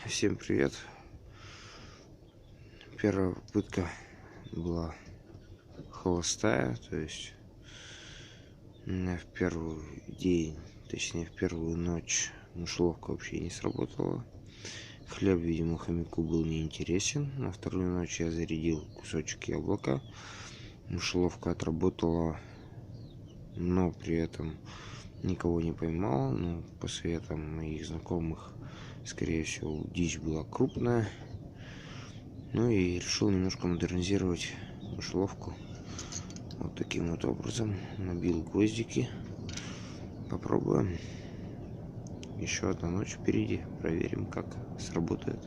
Всем привет! Первая попытка была холостая, то есть у меня в первый день, точнее в первую ночь мышеловка вообще не сработала. Хлеб, видимо, хомяку был неинтересен. На вторую ночь я зарядил кусочек яблока. Мышеловка отработала, но при этом никого не поймал. Ну, по советам моих знакомых, скорее всего, дичь была крупная. Ну и решил немножко модернизировать мышеловку. Вот таким вот образом. Набил гвоздики. Попробуем. Еще одна ночь впереди. Проверим, как сработает.